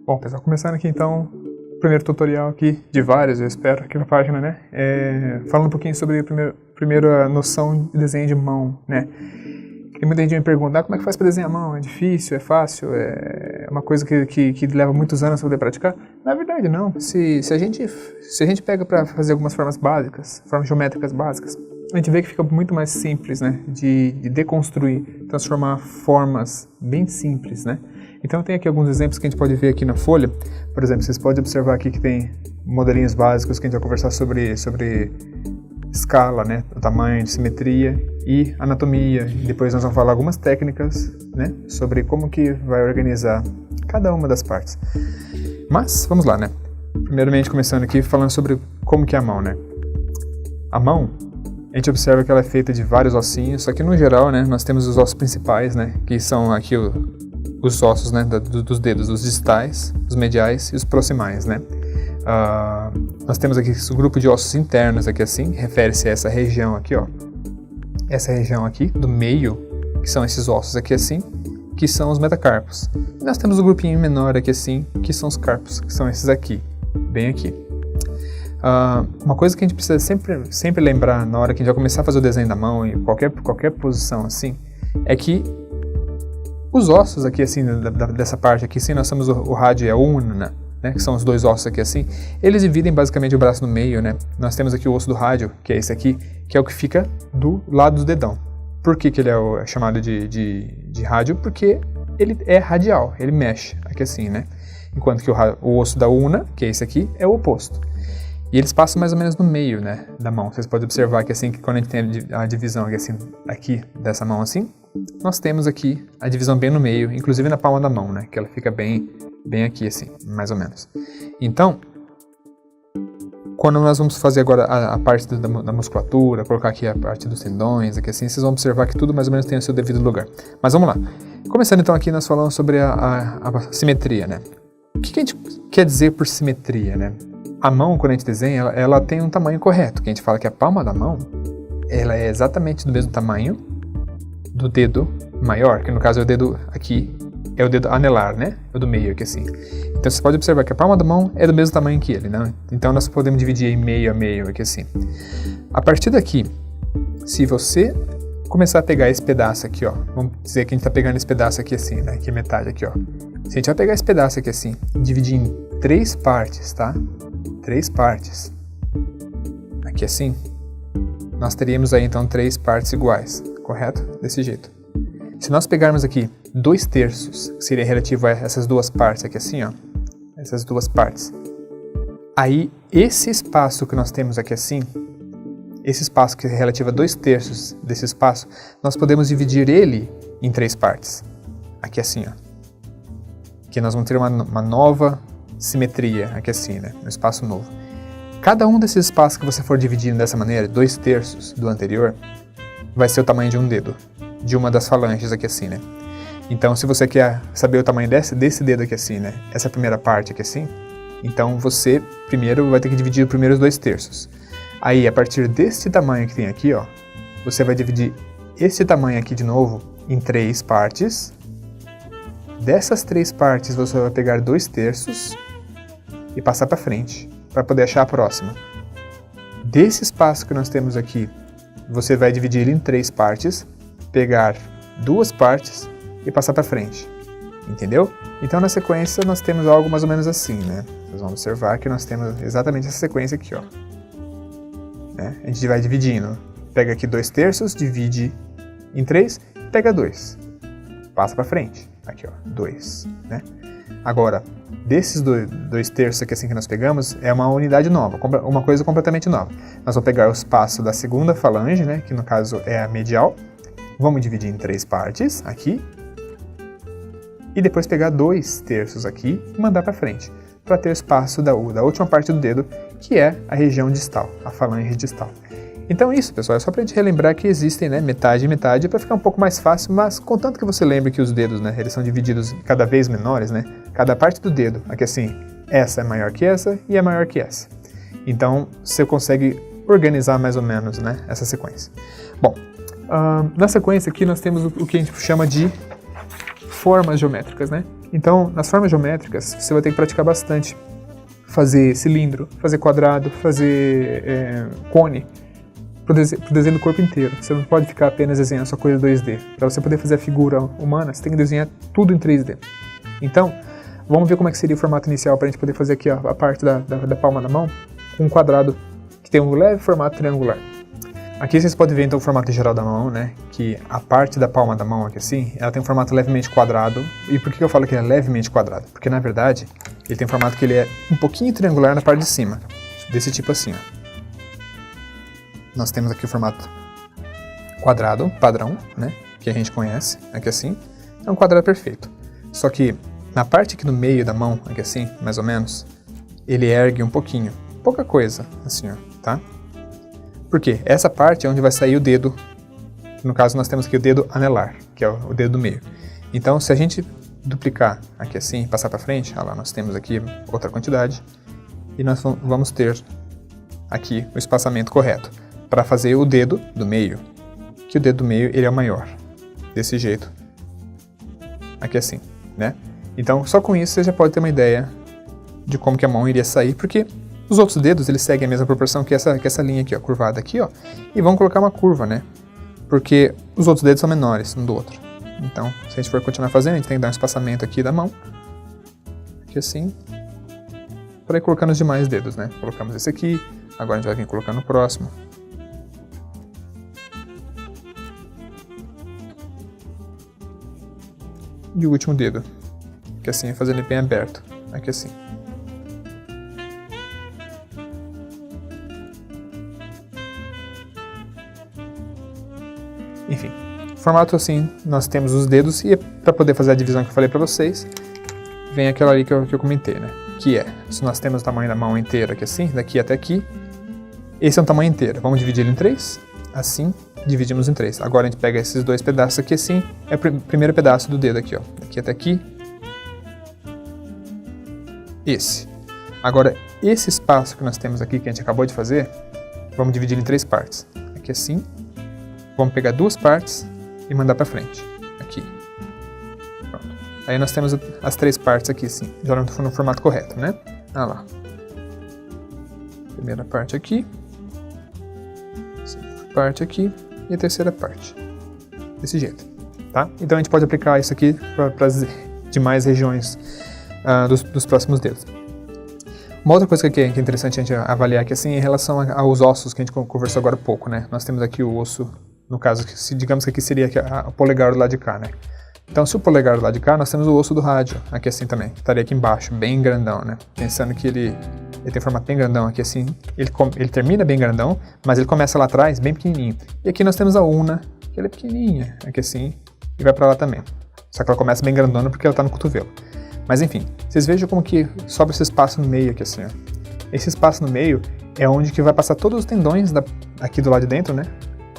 Bom, pessoal, começando aqui então o primeiro tutorial aqui, de vários, eu espero, aqui na página, né? Falando um pouquinho sobre a primeira noção de desenho de mão, né? E muita gente me pergunta, como é que faz para desenhar a mão? É difícil? É fácil? É uma coisa que leva muitos anos para poder praticar? Na verdade, não. Se a gente pega para fazer algumas formas básicas, formas geométricas básicas, a gente vê que fica muito mais simples, né? De deconstruir, transformar formas bem simples, né? Então tem aqui alguns exemplos que a gente pode ver aqui na folha. Por exemplo, vocês podem observar aqui que tem modelinhos básicos que a gente vai conversar sobre escala, né? O tamanho, simetria e anatomia. E depois nós vamos falar algumas técnicas, né? Sobre como que vai organizar cada uma das partes. Mas, vamos lá, né? Primeiramente começando aqui falando sobre como que é a mão, né? A mão, a gente observa que ela é feita de vários ossinhos, só que no geral, né? Nós temos os ossos principais, né? Que são aqui os ossos, né, dos dedos, os distais, os mediais e os proximais, né? Nós temos aqui esse grupo de ossos internos aqui assim, refere-se a essa região aqui, ó. Essa região aqui do meio, que são esses ossos aqui assim, que são os metacarpos. E nós temos um grupinho menor aqui assim, que são os carpos, que são esses aqui, bem aqui. Uma coisa que a gente precisa sempre lembrar na hora que a gente vai começar a fazer o desenho da mão, em qualquer posição assim, é que os ossos aqui assim, dessa parte aqui assim, nós temos o rádio e a una, né, que são os dois ossos aqui assim, eles dividem basicamente o braço no meio, né? Nós temos aqui o osso do rádio, que é esse aqui, que é o que fica do lado do dedão. Por que ele é chamado de rádio? Porque ele é radial, ele mexe aqui assim, né? Enquanto que o osso da una, que é esse aqui, é o oposto. E eles passam mais ou menos no meio, né, da mão. Vocês podem observar que assim, que quando a gente tem a divisão aqui, assim, aqui dessa mão assim, nós temos aqui a divisão bem no meio, inclusive na palma da mão, né, que ela fica bem aqui assim, mais ou menos. Então, quando nós vamos fazer agora a parte da musculatura, colocar aqui a parte dos tendões, aqui assim, vocês vão observar que tudo mais ou menos tem o seu devido lugar. Mas vamos lá. Começando então aqui, nós falamos sobre a simetria, né. O que a gente quer dizer por simetria, né? A mão, quando a gente desenha, ela tem um tamanho correto, que a gente fala que a palma da mão, ela é exatamente do mesmo tamanho do dedo maior, que no caso é o dedo aqui, é o dedo anelar, né? É o do meio aqui assim. Então você pode observar que a palma da mão é do mesmo tamanho que ele, né? Então nós podemos dividir em meio a meio aqui assim. A partir daqui, se você começar a pegar esse pedaço aqui, ó, vamos dizer que a gente está pegando esse pedaço aqui assim, né? Aqui é metade aqui, ó. Se a gente vai pegar esse pedaço aqui assim, dividir em 3 partes, tá? 3 partes, aqui assim, nós teríamos aí então 3 partes iguais, correto? Desse jeito. Se nós pegarmos aqui 2/3, que seria relativo a essas duas partes aqui assim, ó, essas duas partes, aí esse espaço que nós temos aqui assim, esse espaço que é relativo a 2/3 desse espaço, nós podemos dividir ele em 3 partes, aqui assim, ó, que nós vamos ter uma nova simetria, aqui assim, né, um espaço novo. Cada um desses espaços que você for dividindo dessa maneira, 2/3 do anterior, vai ser o tamanho de um dedo, de uma das falanges aqui assim, né. Então, se você quer saber o tamanho desse dedo aqui assim, né, essa primeira parte aqui assim, então você primeiro vai ter que dividir os primeiros 2/3. Aí, a partir desse tamanho que tem aqui, ó, você vai dividir esse tamanho aqui de novo em 3 partes. Dessas 3 partes, você vai pegar 2/3 e passar para frente, para poder achar a próxima. Desse espaço que nós temos aqui, você vai dividir em 3 partes, pegar 2 partes e passar para frente. Entendeu? Então, na sequência, nós temos algo mais ou menos assim, né? Vocês vão observar que nós temos exatamente essa sequência aqui, ó. Né? A gente vai dividindo. Pega aqui 2/3, divide em 3, pega 2. Passa para frente. Aqui, ó, 2, né? Agora, desses 2/3 aqui assim que nós pegamos, é uma unidade nova, uma coisa completamente nova. Nós vamos pegar o espaço da segunda falange, né, que no caso é a medial, vamos dividir em 3 partes, aqui, e depois pegar 2/3 aqui e mandar para frente, para ter o espaço da última parte do dedo, que é a região distal, a falange distal. Então isso, pessoal, é só pra gente relembrar que existem, né, metade e metade, para ficar um pouco mais fácil, mas contanto que você lembre que os dedos, né, eles são divididos cada vez menores, né, cada parte do dedo, aqui assim, essa é maior que essa e é maior que essa. Então, você consegue organizar mais ou menos, né, essa sequência. Bom, na sequência aqui nós temos o que a gente chama de formas geométricas, né? Então, nas formas geométricas, você vai ter que praticar bastante. Fazer cilindro, fazer quadrado, fazer cone, pro desenho do corpo inteiro. Você não pode ficar apenas desenhando só coisa 2D. Para você poder fazer a figura humana, você tem que desenhar tudo em 3D. Então, vamos ver como é que seria o formato inicial para a gente poder fazer aqui a parte da palma da mão com um quadrado que tem um leve formato triangular. Aqui vocês podem ver então o formato geral da mão, né? Que a parte da palma da mão aqui assim, ela tem um formato levemente quadrado. E por que eu falo que ele é levemente quadrado? Porque na verdade, ele tem um formato que ele é um pouquinho triangular na parte de cima. Desse tipo assim, ó. Nós temos aqui o formato quadrado, padrão, né? Que a gente conhece, aqui assim. É um quadrado perfeito. Só que na parte aqui no meio da mão, aqui assim, mais ou menos, ele ergue um pouquinho. Pouca coisa, assim, ó, tá? Por quê? Essa parte é onde vai sair o dedo. No caso, nós temos aqui o dedo anelar, que é o dedo do meio. Então, se a gente duplicar aqui assim, passar para frente, olha lá, nós temos aqui outra quantidade. E nós vamos ter aqui o espaçamento correto para fazer o dedo do meio. Que o dedo do meio, ele é o maior. Desse jeito. Aqui assim, né? Então, só com isso você já pode ter uma ideia de como que a mão iria sair, porque os outros dedos, eles seguem a mesma proporção que essa linha aqui, ó, curvada aqui, ó, e vão colocar uma curva, né? Porque os outros dedos são menores um do outro. Então, se a gente for continuar fazendo, a gente tem que dar um espaçamento aqui da mão, aqui assim, para ir colocando os demais dedos, né? Colocamos esse aqui, agora a gente vai vir colocando o próximo. E o último dedo, que assim, fazendo ele bem aberto, aqui assim. Enfim, formato assim, nós temos os dedos e para poder fazer a divisão que eu falei para vocês, vem aquela ali que eu comentei, né? Que é, se nós temos o tamanho da mão inteira aqui assim, daqui até aqui, esse é um tamanho inteiro. Vamos dividir ele em 3, assim, dividimos em 3. Agora a gente pega esses dois pedaços aqui assim, é o primeiro pedaço do dedo aqui, ó, daqui até aqui, esse. Agora, esse espaço que nós temos aqui, que a gente acabou de fazer, vamos dividir em 3 partes. Aqui assim, vamos pegar 2 partes e mandar para frente, aqui. Pronto. Aí nós temos as 3 partes aqui, sim, já no formato correto, né? Ah lá. Primeira parte aqui, segunda parte aqui e a terceira parte. Desse jeito, tá? Então a gente pode aplicar isso aqui para as demais regiões dos próximos dedos. Uma outra coisa que é interessante a gente avaliar aqui assim é em relação aos ossos que a gente conversou agora há pouco, né? Nós temos aqui o osso, no caso, digamos que aqui seria o polegar do lado de cá, né? Então, se o polegar do lado de cá, nós temos o osso do rádio, aqui assim também, que estaria aqui embaixo, bem grandão, né? Pensando que ele tem formato bem grandão aqui assim, ele termina bem grandão, mas ele começa lá atrás bem pequenininho. E aqui nós temos a ulna, que ela é pequenininha, aqui assim, e vai pra lá também. Só que ela começa bem grandona porque ela tá no cotovelo. Mas enfim, vocês vejam como que sobra esse espaço no meio aqui assim, ó. Esse espaço no meio é onde que vai passar todos os tendões aqui do lado de dentro, né?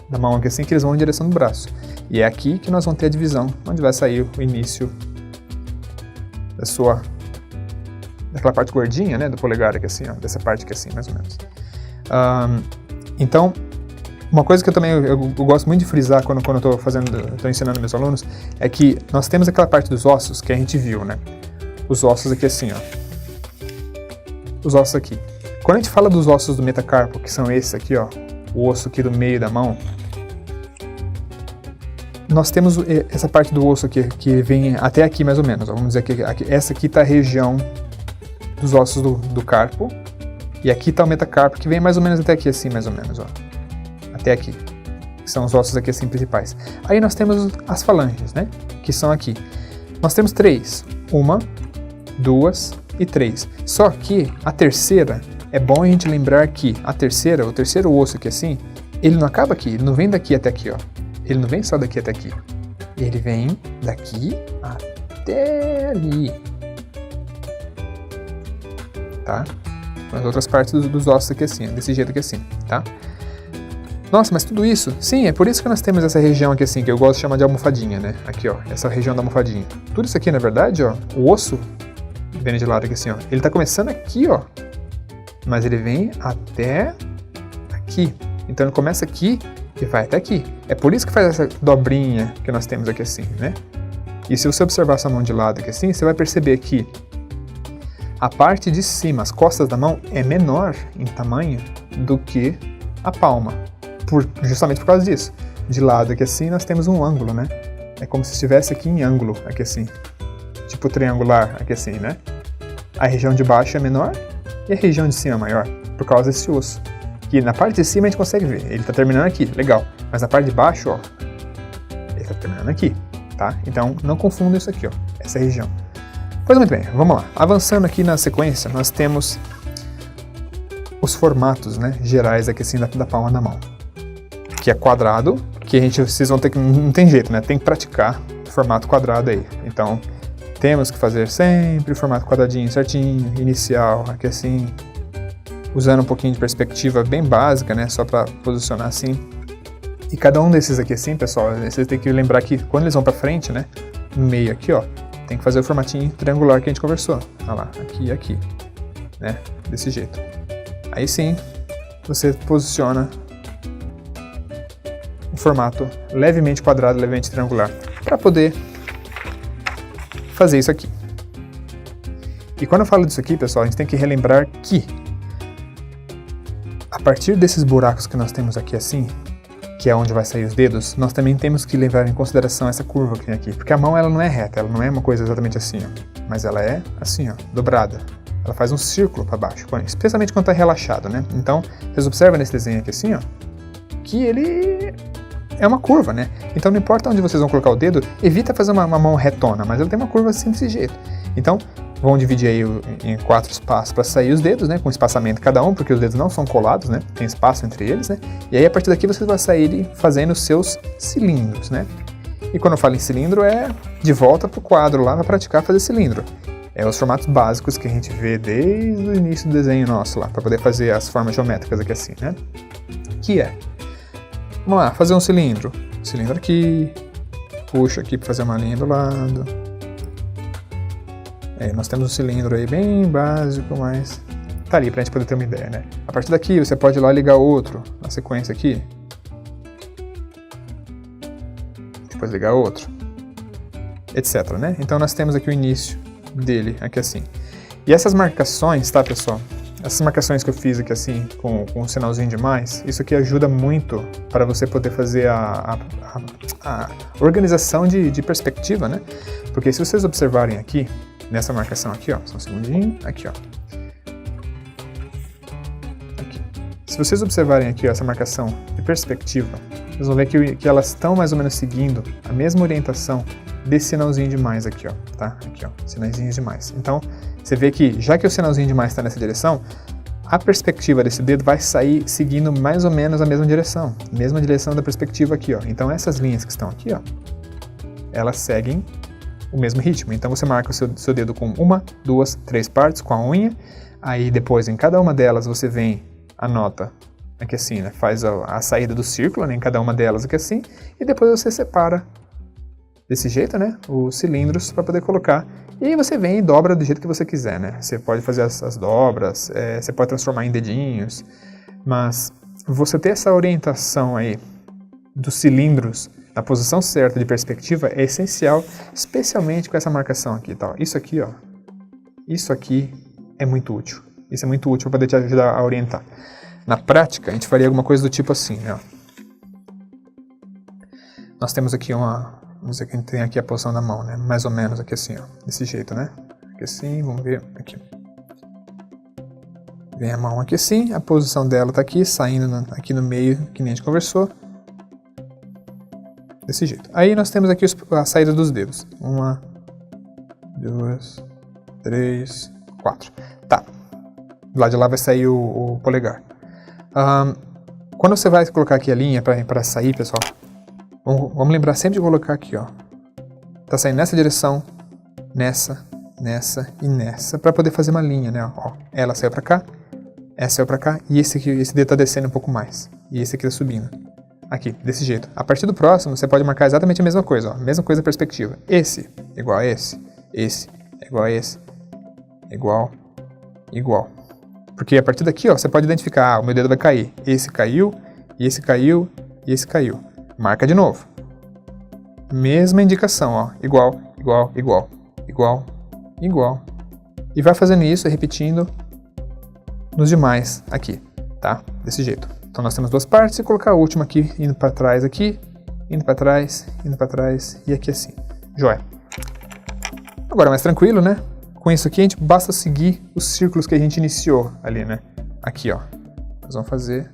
Da mão aqui assim, que eles vão em direção do braço. E é aqui que nós vamos ter a divisão, onde vai sair o início daquela parte gordinha, né? Do polegar aqui assim, ó. Dessa parte aqui assim, mais ou menos. Então, uma coisa que eu gosto muito de frisar quando eu estou ensinando meus alunos, é que nós temos aquela parte dos ossos que a gente viu, né? Os ossos aqui assim, ó. Os ossos aqui. Quando a gente fala dos ossos do metacarpo, que são esses aqui, ó, o osso aqui do meio da mão, nós temos essa parte do osso aqui, que vem até aqui mais ou menos, ó. Vamos dizer que essa aqui está a região dos ossos do carpo, e aqui está o metacarpo, que vem mais ou menos até aqui assim, mais ou menos, ó. Até aqui, que são os ossos aqui assim principais. Aí nós temos as falanges, né, que são aqui. Nós temos 3, 1, 2 e 3. Só que a terceira, é bom a gente lembrar que o terceiro osso aqui assim, ele não acaba aqui, ele não vem daqui até aqui, ó. Ele não vem só daqui até aqui. Ele vem daqui até ali. Tá? As outras partes dos ossos aqui assim, desse jeito aqui assim, tá? Nossa, mas tudo isso? Sim, é por isso que nós temos essa região aqui assim, que eu gosto de chamar de almofadinha, né? Aqui, ó, essa região da almofadinha. Tudo isso aqui, na verdade, ó, o osso, vem de lado aqui assim, ó, ele tá começando aqui, ó, mas ele vem até aqui. Então ele começa aqui e vai até aqui. É por isso que faz essa dobrinha que nós temos aqui assim, né? E se você observar sua mão de lado aqui assim, você vai perceber que a parte de cima, as costas da mão, é menor em tamanho do que a palma, justamente por causa disso. De lado aqui assim, nós temos um ângulo, né? É como se estivesse aqui em ângulo, aqui assim. Tipo triangular, aqui assim, né? A região de baixo é menor e a região de cima é maior, por causa desse osso. Que na parte de cima a gente consegue ver, ele está terminando aqui, legal. Mas na parte de baixo, ó, ele está terminando aqui, tá? Então não confunda isso aqui, ó, essa região. Pois muito bem, vamos lá. Avançando aqui na sequência, nós temos os formatos, né, gerais aqui assim da palma da mão. Que é quadrado, que vocês vão ter que, não tem jeito, né, tem que praticar o formato quadrado aí. Então, temos que fazer sempre o formato quadradinho certinho, inicial, aqui assim, usando um pouquinho de perspectiva bem básica, né, só para posicionar assim. E cada um desses aqui assim, pessoal, vocês têm que lembrar que quando eles vão para frente, né, no meio aqui, ó, tem que fazer o formatinho triangular que a gente conversou. Olha lá, aqui e aqui, né, desse jeito. Aí sim, você posiciona um formato levemente quadrado, levemente triangular, para poder fazer isso aqui. E quando eu falo disso aqui, pessoal, a gente tem que relembrar que a partir desses buracos que nós temos aqui assim, que é onde vai sair os dedos, nós também temos que levar em consideração essa curva que tem aqui, porque a mão ela não é reta, ela não é uma coisa exatamente assim, ó, mas ela é assim, ó, dobrada. Ela faz um círculo para baixo, especialmente quando está relaxado, né? Então, vocês observam nesse desenho aqui assim, ó, que ele é uma curva, né? Então não importa onde vocês vão colocar o dedo, evita fazer uma mão retona, mas ele tem uma curva assim desse jeito. Então, vão dividir aí em 4 espaços para sair os dedos, né? Com espaçamento cada um, porque os dedos não são colados, né? Tem espaço entre eles, né? E aí a partir daqui vocês vão sair fazendo os seus cilindros, né? E quando eu falo em cilindro é de volta pro quadro lá para praticar fazer cilindro. É os formatos básicos que a gente vê desde o início do desenho nosso lá, para poder fazer as formas geométricas aqui assim, né? Que é, vamos lá, fazer um cilindro. Cilindro aqui, puxa aqui para fazer uma linha do lado. Aí nós temos um cilindro aí bem básico, mas tá ali pra gente poder ter uma ideia, né? A partir daqui você pode ir lá ligar outro, na sequência aqui. Depois ligar outro, etc, né? Então nós temos aqui o início dele, aqui assim. E essas marcações, tá, pessoal? Essas marcações que eu fiz aqui assim, com um sinalzinho de mais, isso aqui ajuda muito para você poder fazer a organização de perspectiva, né? Porque se vocês observarem aqui, nessa marcação aqui, ó, só um segundinho, aqui, ó. Aqui. Se vocês observarem aqui, ó, essa marcação de perspectiva, vocês vão ver que elas estão mais ou menos seguindo a mesma orientação desse sinalzinho de mais aqui, ó, tá? Aqui, ó, sinaizinhos de mais. Então, você vê que, já que o sinalzinho de mais está nessa direção, a perspectiva desse dedo vai sair seguindo mais ou menos a mesma direção da perspectiva aqui, ó. Então, essas linhas que estão aqui, ó, elas seguem o mesmo ritmo. Então, você marca o seu dedo com 1, 2, 3 partes com a unha, aí depois em cada uma delas você vem, anota aqui assim, né? Faz a saída do círculo, né? Em cada uma delas aqui assim, e depois você separa desse jeito, né, os cilindros para poder colocar. E aí você vem e dobra do jeito que você quiser, né? Você pode fazer as dobras, você pode transformar em dedinhos, mas você ter essa orientação aí dos cilindros na posição certa de perspectiva é essencial, especialmente com essa marcação aqui, tá? Isso aqui, ó, isso aqui é muito útil. Isso é muito útil para poder te ajudar a orientar. Na prática, a gente faria alguma coisa do tipo assim, né? Nós temos aqui vamos ver que a gente tem aqui a posição da mão, né? Mais ou menos aqui assim, ó. Desse jeito, né? Aqui assim, vamos ver aqui. Vem a mão aqui assim, a posição dela tá aqui, saindo aqui no meio, que nem a gente conversou. Desse jeito. Aí nós temos aqui a saída dos dedos. 1, 2, 3, 4. Tá. Do lado de lá vai sair o polegar. Quando você vai colocar aqui a linha para sair, pessoal, vamos lembrar sempre de colocar aqui, ó. Tá saindo nessa direção, nessa e nessa, para poder fazer uma linha, né? Ó, ela saiu para cá, essa saiu para cá, e esse dedo tá descendo um pouco mais. E esse aqui tá subindo. Aqui, desse jeito. A partir do próximo, você pode marcar exatamente a mesma coisa, ó. Mesma coisa a perspectiva. Esse igual a esse é igual a esse, igual. Porque a partir daqui, ó, você pode identificar, o meu dedo vai cair. Esse caiu, e esse caiu, e esse caiu. Marca de novo. Mesma indicação, ó, igual. igual, igual, igual, igual. E vai fazendo isso, repetindo nos demais aqui, tá? Desse jeito. Então nós temos duas partes e colocar a última aqui, indo para trás aqui, indo para trás e aqui assim. Joia. Agora mais tranquilo, né? Com isso aqui a gente basta seguir os círculos que a gente iniciou ali, né? Aqui, ó. Nós vamos fazer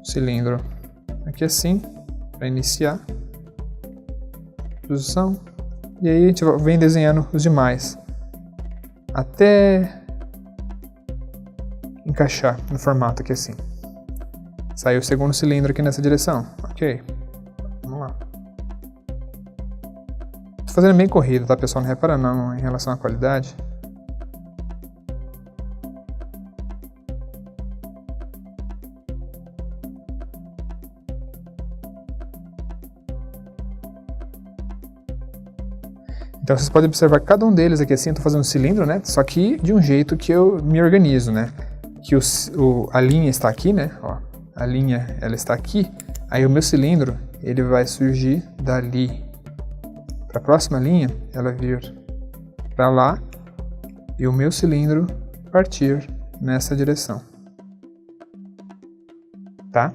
o cilindro aqui assim, para iniciar. Posição. E aí a gente vem desenhando os demais até encaixar no formato aqui assim. Saiu o segundo cilindro aqui nessa direção. Ok. Vamos lá. Tô fazendo bem corrido, tá, pessoal? Não repara não em relação à qualidade. Então vocês podem observar que cada um deles aqui assim, eu estou fazendo um cilindro, né? Só que de um jeito que eu me organizo, né? Que a linha está aqui, né? Ó, a linha ela está aqui, aí o meu cilindro ele vai surgir dali para a próxima linha, ela vir para lá e o meu cilindro partir nessa direção, tá?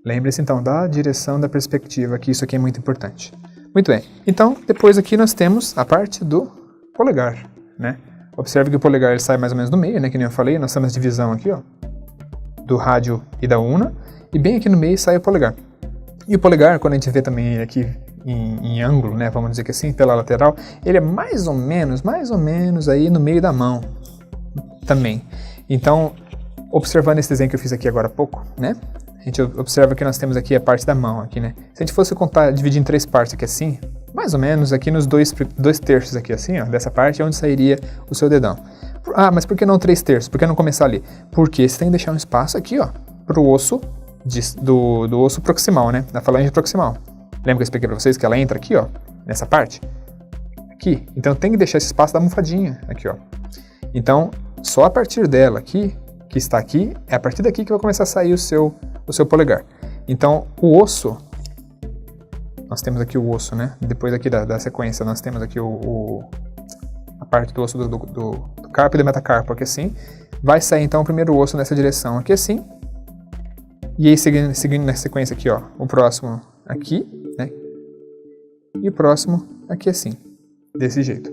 Lembre-se então da direção da perspectiva, que isso aqui é muito importante. Muito bem, então depois aqui nós temos a parte do polegar, né? Observe que o polegar ele sai mais ou menos no meio, né? Que nem eu falei, nós temos a divisão aqui, ó, do rádio e da una, e bem aqui no meio sai o polegar. E o polegar, quando a gente vê também aqui em ângulo, né? Vamos dizer que assim, pela lateral, ele é mais ou menos aí no meio da mão também. Então, observando esse desenho que eu fiz aqui agora há pouco, né? A gente observa que nós temos aqui a parte da mão aqui, né? Se a gente fosse contar, dividir em três partes aqui assim, mais ou menos aqui nos dois terços aqui assim, ó, dessa parte é onde sairia o seu dedão. Ah, mas por que não 3/3? Por que não começar ali? Porque você tem que deixar um espaço aqui, ó, pro osso do osso proximal, né? Da falange proximal. Lembra que eu expliquei pra vocês que ela entra aqui, ó, nessa parte? Aqui. Então tem que deixar esse espaço da almofadinha aqui, ó. Então, só a partir dela aqui, que está aqui, é a partir daqui que vai começar a sair o seu polegar. Então, o osso, nós temos aqui o osso, né? Depois aqui da sequência, nós temos aqui a parte do osso do carpo e do metacarpo aqui assim. Vai sair então o primeiro osso nessa direção aqui assim. E aí, seguindo na sequência aqui, ó, o próximo aqui, né? E o próximo aqui assim, desse jeito.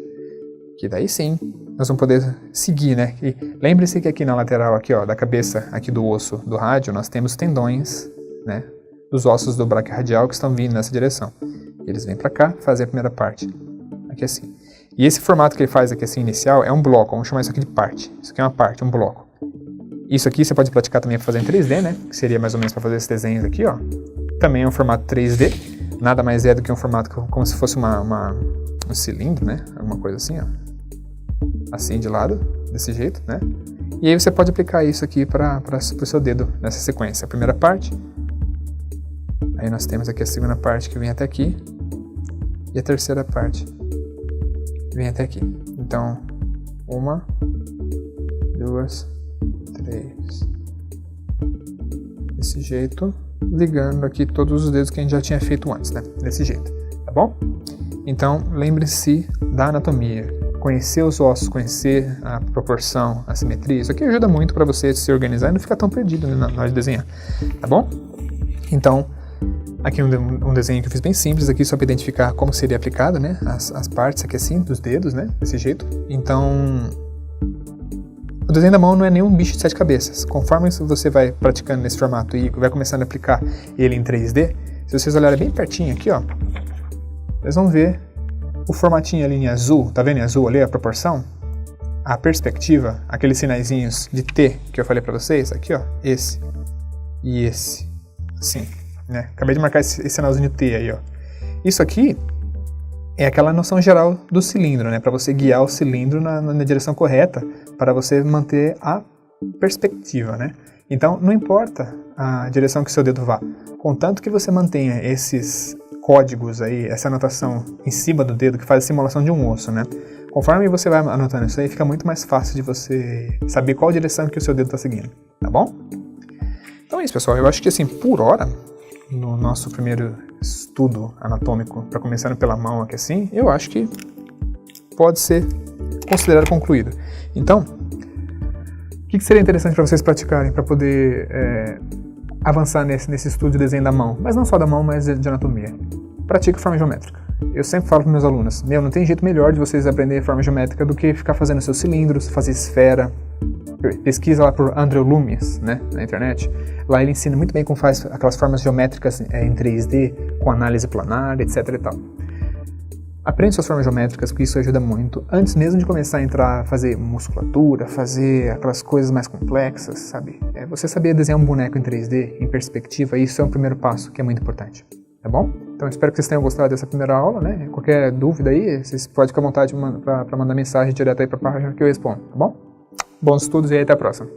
Que daí sim, nós vamos poder seguir, né? E lembre-se que aqui na lateral, aqui, ó, da cabeça, aqui do osso do rádio, nós temos tendões, né? Dos ossos do braquiorradial que estão vindo nessa direção. Eles vêm para cá, fazer a primeira parte, aqui assim. E esse formato que ele faz aqui assim, inicial, é um bloco, vamos chamar isso aqui de parte. Isso aqui é uma parte, um bloco. Isso aqui você pode praticar também para fazer em 3D, né? Que seria mais ou menos para fazer esses desenhos aqui, ó. Também é um formato 3D, nada mais é do que um formato como se fosse um cilindro, né? Alguma coisa assim, ó. Assim de lado, desse jeito, né? E aí você pode aplicar isso aqui para o seu dedo nessa sequência. A primeira parte, aí nós temos aqui a segunda parte que vem até aqui, e a terceira parte que vem até aqui. Então, 1, 2, 3. Desse jeito, ligando aqui todos os dedos que a gente já tinha feito antes, né? Desse jeito, tá bom? Então, lembre-se da anatomia. Conhecer os ossos, conhecer a proporção, a simetria, isso aqui ajuda muito para você se organizar e não ficar tão perdido, né, na hora de desenhar, tá bom? Então, aqui um desenho que eu fiz bem simples aqui, só para identificar como seria aplicado, né, as partes aqui assim, dos dedos, né, desse jeito. Então, o desenho da mão não é nenhum bicho de 7 cabeças. Conforme você vai praticando nesse formato e vai começando a aplicar ele em 3D, se vocês olharem bem pertinho aqui, ó, vocês vão ver o formatinho ali em azul, tá vendo em azul ali a proporção? A perspectiva, aqueles sinaizinhos de T que eu falei pra vocês, aqui ó, esse e esse, assim, né? Acabei de marcar esse sinalzinho T aí, ó. Isso aqui é aquela noção geral do cilindro, né? Para você guiar o cilindro na direção correta, para você manter a perspectiva, né? Então, não importa a direção que o seu dedo vá, contanto que você mantenha esses códigos aí, essa anotação em cima do dedo que faz a simulação de um osso, né? Conforme você vai anotando isso aí, fica muito mais fácil de você saber qual direção que o seu dedo está seguindo, tá bom? Então é isso, pessoal. Eu acho que assim, por hora, no nosso primeiro estudo anatômico, para começar pela mão aqui assim, eu acho que pode ser considerado concluído. Então, o que seria interessante para vocês praticarem para poder avançar nesse estudo de desenho da mão? Mas não só da mão, mas de anatomia. Pratique forma geométrica. Eu sempre falo para meus alunos, não tem jeito melhor de vocês aprenderem forma geométrica do que ficar fazendo seus cilindros, fazer esfera. Pesquisa lá por Andrew Loomis, né, na internet. Lá ele ensina muito bem como faz aquelas formas geométricas em 3D, com análise planar, etc e tal. Aprende suas formas geométricas, porque isso ajuda muito, antes mesmo de começar a entrar, fazer musculatura, fazer aquelas coisas mais complexas, sabe? Você saber desenhar um boneco em 3D, em perspectiva, isso é um primeiro passo, que é muito importante, tá bom? Então espero que vocês tenham gostado dessa primeira aula, né? Qualquer dúvida aí, vocês podem ficar à vontade para mandar mensagem direto aí para a página que eu respondo, tá bom? Bons estudos e até a próxima.